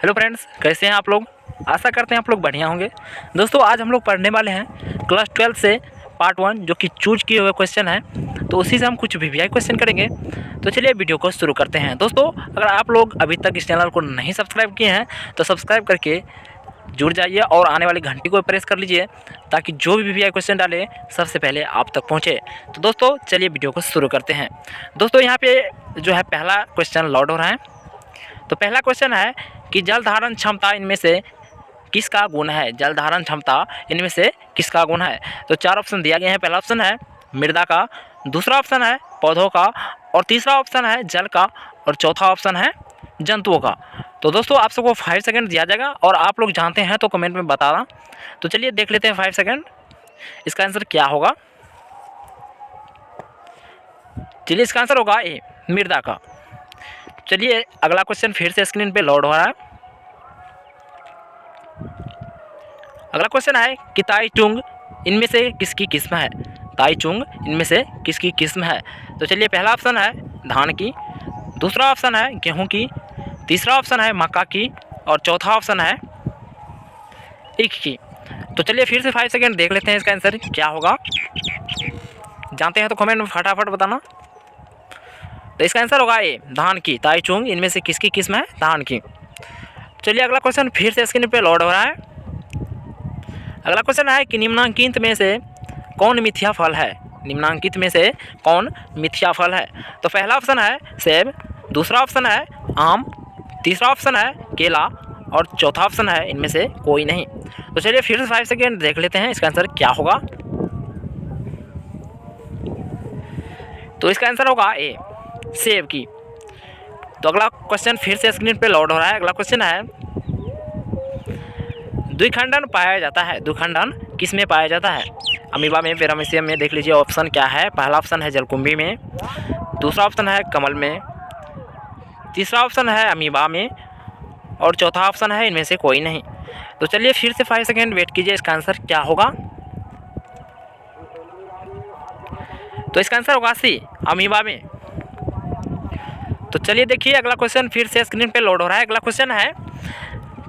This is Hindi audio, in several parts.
हेलो फ्रेंड्स, कैसे हैं आप लोग। आशा करते हैं आप लोग बढ़िया होंगे। दोस्तों आज हम लोग पढ़ने वाले हैं क्लास 12 से पार्ट 1 जो कि चूज किए हुए क्वेश्चन है। तो उसी से हम कुछ वीवीआई क्वेश्चन करेंगे। तो चलिए वीडियो को शुरू करते हैं। दोस्तों अगर आप लोग अभी तक इस चैनल को नहीं सब्सक्राइब किए हैं तो सब्सक्राइब करके जुड़ जाइए और आने वाली घंटी को प्रेस कर लीजिए ताकि जो भी वीवीआई क्वेश्चन डालें सबसे पहले आप तक पहुंचे। तो दोस्तों चलिए वीडियो को शुरू करते हैं। दोस्तों यहाँ पे जो है पहला क्वेश्चन लोड हो रहा है। तो पहला क्वेश्चन है कि जल धारण क्षमता इनमें से किसका गुण है। जल धारण क्षमता इनमें से किसका गुण है। तो चार ऑप्शन दिया गया है। पहला ऑप्शन है मृदा का, दूसरा ऑप्शन है पौधों का, और तीसरा ऑप्शन है जल का, और चौथा ऑप्शन है जंतुओं का। तो दोस्तों आप सबको 5 सेकंड दिया जाएगा और आप लोग जानते हैं तो कमेंट में बताना। तो चलिए देख लेते हैं 5 सेकंड इसका आंसर क्या होगा। चलिए इसका आंसर होगा ए, मृदा का। चलिए अगला क्वेश्चन फिर से स्क्रीन पे लोड हो रहा है। अगला क्वेश्चन है कि ताइचुंग इनमें से किसकी किस्म है। ताइचुंग इनमें से किसकी किस्म है। तो चलिए पहला ऑप्शन है धान की, दूसरा ऑप्शन है गेहूं की, तीसरा ऑप्शन है मक्का की, और चौथा ऑप्शन है ईख की। तो चलिए फिर से 5 सेकंड देख लेते हैं इसका आंसर क्या होगा। जानते हैं तो कमेंट में फटाफट बताना। तो इसका आंसर होगा ए, धान की। ताइचुंग इनमें से किसकी किस्म है। धान की। चलिए अगला क्वेश्चन फिर से स्क्रीन पे लोड हो रहा है। अगला क्वेश्चन है कि निम्नांकित में से कौन मिथ्या फल है। निम्नांकित में से कौन मिथ्या फल है। तो पहला ऑप्शन है सेब, दूसरा ऑप्शन है आम, तीसरा ऑप्शन है केला, और चौथा ऑप्शन है इनमें से कोई नहीं। तो चलिए फिर से 5 सेकेंड देख लेते हैं इसका आंसर क्या होगा। तो इसका आंसर होगा ए, सेब की। तो अगला क्वेश्चन फिर से स्क्रीन पे लोड हो रहा है। अगला क्वेश्चन है द्विखंडन पाया जाता है। द्विखंडन किस में पाया जाता है। अमीबा में, पैरामीशियम में। देख लीजिए ऑप्शन क्या है। पहला ऑप्शन है जलकुंभी में, दूसरा ऑप्शन है कमल में, तीसरा ऑप्शन है अमीबा में, और चौथा ऑप्शन है इनमें से कोई नहीं। तो चलिए फिर से 5 सेकेंड वेट कीजिए इसका आंसर क्या होगा। तो इसका आंसर होगा सी, अमीबा में। तो चलिए देखिए अगला क्वेश्चन फिर से स्क्रीन पे लोड हो रहा है। अगला क्वेश्चन है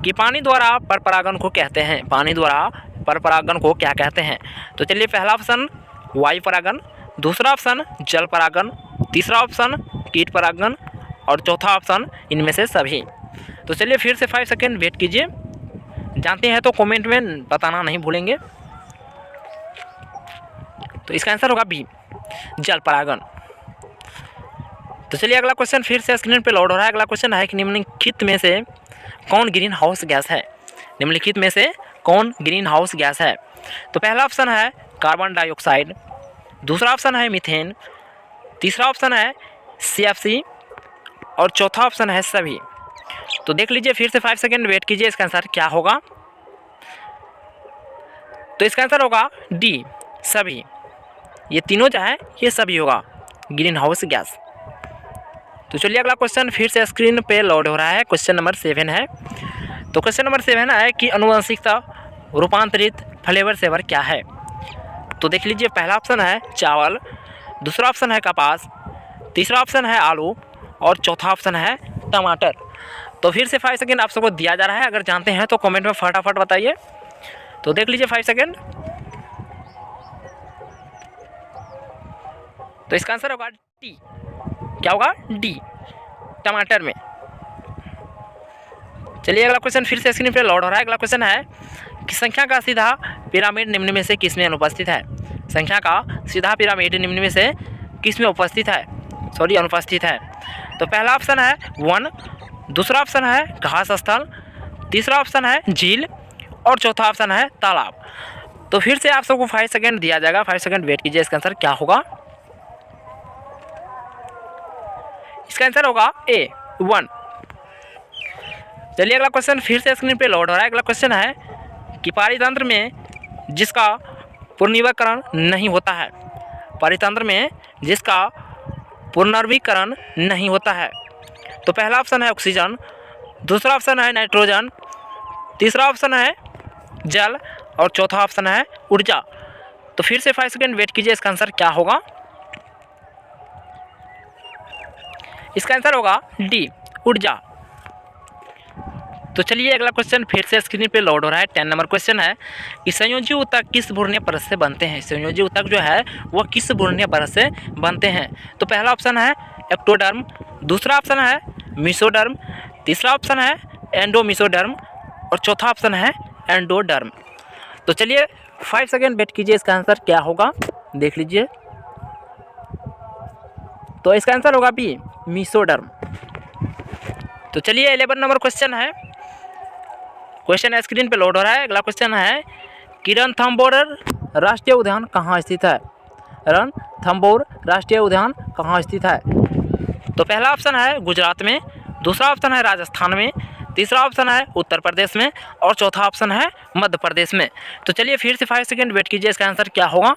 कि पानी द्वारा पर परागन को कहते हैं। पानी द्वारा पर परागन को क्या कहते हैं। तो चलिए पहला ऑप्शन वायु परागन, दूसरा ऑप्शन जल परागन, तीसरा ऑप्शन कीट परागन, और चौथा ऑप्शन इनमें से सभी। तो चलिए फिर से 5 सेकेंड वेट कीजिए। जानते हैं तो कमेंट में बताना नहीं भूलेंगे। तो इसका आंसर होगा बी, जल परागन। तो चलिए अगला क्वेश्चन फिर से स्क्रीन पे लोड हो रहा है। अगला क्वेश्चन है कि निम्नलिखित में से कौन ग्रीन हाउस गैस है। निम्नलिखित में से कौन ग्रीन हाउस गैस है। तो पहला ऑप्शन है कार्बन डाइऑक्साइड, दूसरा ऑप्शन है मीथेन, तीसरा ऑप्शन है CFC, और चौथा ऑप्शन है सभी। तो देख लीजिए फिर से 5 सेकेंड वेट कीजिए इसका आंसर क्या होगा। तो इसका आंसर होगा डी, सभी। ये तीनों जो है ये सभी होगा ग्रीन हाउस गैस। तो चलिए अगला क्वेश्चन फिर से स्क्रीन पे लोड हो रहा है। क्वेश्चन नंबर 7 है। तो क्वेश्चन नंबर 7 है कि अनुवांशिकता रूपांतरित फ्लेवर सेवर क्या है। तो देख लीजिए पहला ऑप्शन है चावल, दूसरा ऑप्शन है कपास, तीसरा ऑप्शन है आलू, और चौथा ऑप्शन है टमाटर। तो फिर से 5 सेकेंड आप सबको दिया जा रहा है। अगर जानते हैं तो कमेंट में फटाफट बताइए। तो देख लीजिए 5 सेकेंड। तो इसका आंसर होगा डी। क्या होगा डी, टमाटर में। चलिए अगला क्वेश्चन फिर से स्क्रीन पे लोड हो रहा है। अगला क्वेश्चन है कि संख्या का सीधा पिरामिड निम्न में से किस में अनुपस्थित है। संख्या का सीधा पिरामिड निम्न में से किस में उपस्थित है, अनुपस्थित है। तो पहला ऑप्शन है वन, दूसरा ऑप्शन है घास स्थल, तीसरा ऑप्शन है झील, और चौथा ऑप्शन है तालाब। तो फिर से आप सबको 5 सेकेंड दिया जाएगा। 5 सेकेंड वेट कीजिए इसका आंसर क्या होगा। इसका आंसर होगा ए, वन। चलिए अगला क्वेश्चन फिर से स्क्रीन पे लोड हो रहा है। अगला क्वेश्चन है कि पारितंत्र में जिसका पुनर्नवीकरण नहीं होता है। पारितंत्र में जिसका पुनर्नवीकरण नहीं होता है। तो पहला ऑप्शन है ऑक्सीजन, दूसरा ऑप्शन है नाइट्रोजन, तीसरा ऑप्शन है जल, और चौथा ऑप्शन है ऊर्जा। तो फिर से 5 सेकेंड वेट कीजिए इसका आंसर क्या होगा। इसका आंसर होगा डी, ऊर्जा। तो चलिए अगला क्वेश्चन फिर से स्क्रीन पे लोड हो रहा है। 10 नंबर क्वेश्चन है कि संयोजी ऊतक किस भ्रूणीय परत से बनते हैं। संयोजी ऊतक जो है वह किस भ्रूणीय परत से बनते हैं। तो पहला ऑप्शन है एक्टोडर्म, दूसरा ऑप्शन है मेसोडर्म, तीसरा ऑप्शन है एंडोमेसोडर्म और चौथा ऑप्शन है एंडोडर्म। तो चलिए 5 सेकेंड वेट कीजिए, इसका आंसर क्या होगा देख लीजिए। तो इसका आंसर होगा बी मेसोडर्म। तो चलिए 11 नंबर क्वेश्चन है, क्वेश्चन स्क्रीन पे लोड हो रहा है। अगला क्वेश्चन है कि रणथंभौर राष्ट्रीय उद्यान कहाँ स्थित है। रणथंभौर राष्ट्रीय उद्यान कहाँ स्थित है। तो पहला ऑप्शन है गुजरात में, दूसरा ऑप्शन है राजस्थान में, तीसरा ऑप्शन है उत्तर प्रदेश में और चौथा ऑप्शन है मध्य प्रदेश में। तो चलिए फिर से 5 सेकेंड वेट कीजिए, इसका आंसर क्या होगा।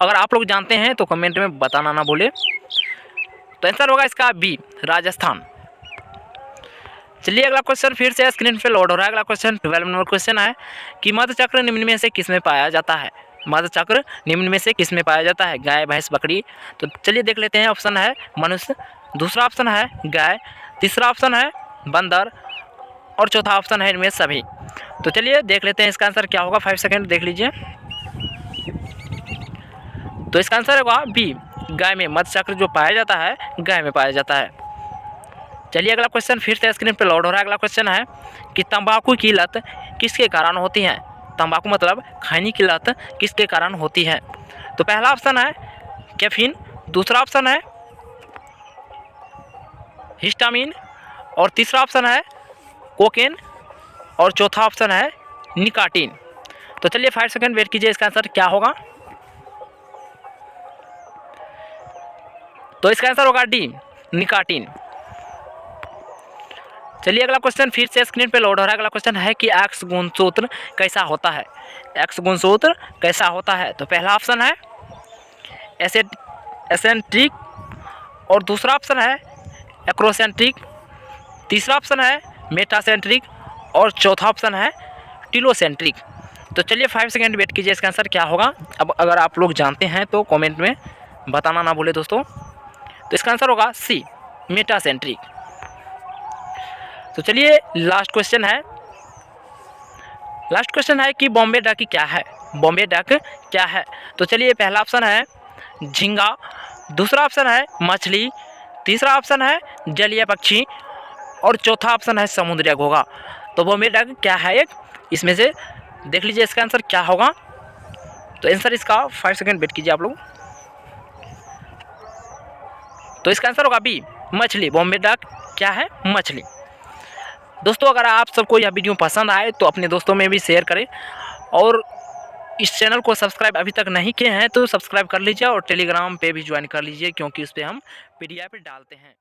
अगर आप लोग जानते हैं तो कमेंट में बताना ना भूले। तो आंसर होगा इसका बी राजस्थान। चलिए अगला क्वेश्चन फिर से स्क्रीन पे लोड हो रहा है। अगला क्वेश्चन 12 नंबर क्वेश्चन है कि मधुचक्र निम्न में से किस में पाया जाता है। मधुचक्र निम्न में से किस में पाया जाता है। गाय, भैंस, बकरी। तो चलिए देख लेते हैं। ऑप्शन है मनुष्य, दूसरा ऑप्शन है गाय, तीसरा ऑप्शन है बंदर और चौथा ऑप्शन है इनमें सभी। तो चलिए देख लेते हैं इसका आंसर क्या होगा। 5 सेकेंड देख लीजिए। तो इसका आंसर होगा बी गाय में। मधुचक्र जो पाया जाता है गाय में पाया जाता है। चलिए अगला क्वेश्चन फिर से स्क्रीन पर लोड हो रहा है। अगला क्वेश्चन है कि तंबाकू की लत किसके कारण होती है। तंबाकू मतलब खैनी की लत किसके कारण होती है। तो पहला ऑप्शन है कैफीन, दूसरा ऑप्शन है हिस्टामिन और तीसरा ऑप्शन है कोकेन और चौथा ऑप्शन है निकोटीन। तो चलिए 5 सेकेंड वेट कीजिए, इसका आंसर क्या होगा। तो इसका आंसर होगा डी निकोटीन। चलिए अगला क्वेश्चन फिर से स्क्रीन पे लोड हो रहा है। अगला क्वेश्चन है कि एक्स गुणसूत्र कैसा होता है। एक्स गुणसूत्र कैसा होता है। तो पहला ऑप्शन है एसेंट्रिक और दूसरा ऑप्शन है एक्रोसेंट्रिक, तीसरा ऑप्शन है मेटासेंट्रिक और चौथा ऑप्शन है टिलोसेंट्रिक। तो चलिए 5 सेकेंड वेट कीजिए, इसका आंसर क्या होगा। अब अगर आप लोग जानते हैं तो कमेंट में बताना ना भूले दोस्तों। तो इसका आंसर होगा सी मेटासेंट्रिक। तो चलिए लास्ट क्वेश्चन है। लास्ट क्वेश्चन है कि बॉम्बे डक क्या है। बॉम्बे डक क्या है। तो चलिए पहला ऑप्शन है झींगा, दूसरा ऑप्शन है मछली, तीसरा ऑप्शन है जलीय पक्षी और चौथा ऑप्शन है समुद्री घोंघा। तो बॉम्बे डक क्या है एक, इसमें से देख लीजिए इसका आंसर क्या होगा। तो आंसर इसका 5 सेकेंड वेट कीजिए आप लोग। तो इसका आंसर होगा बी मछली। बॉम्बे डक क्या है, मछली। दोस्तों अगर आप सबको यह वीडियो पसंद आए तो अपने दोस्तों में भी शेयर करें और इस चैनल को सब्सक्राइब अभी तक नहीं किए हैं तो सब्सक्राइब कर लीजिए और टेलीग्राम पे भी ज्वाइन कर लीजिए, क्योंकि उस पर हम PDF डालते हैं।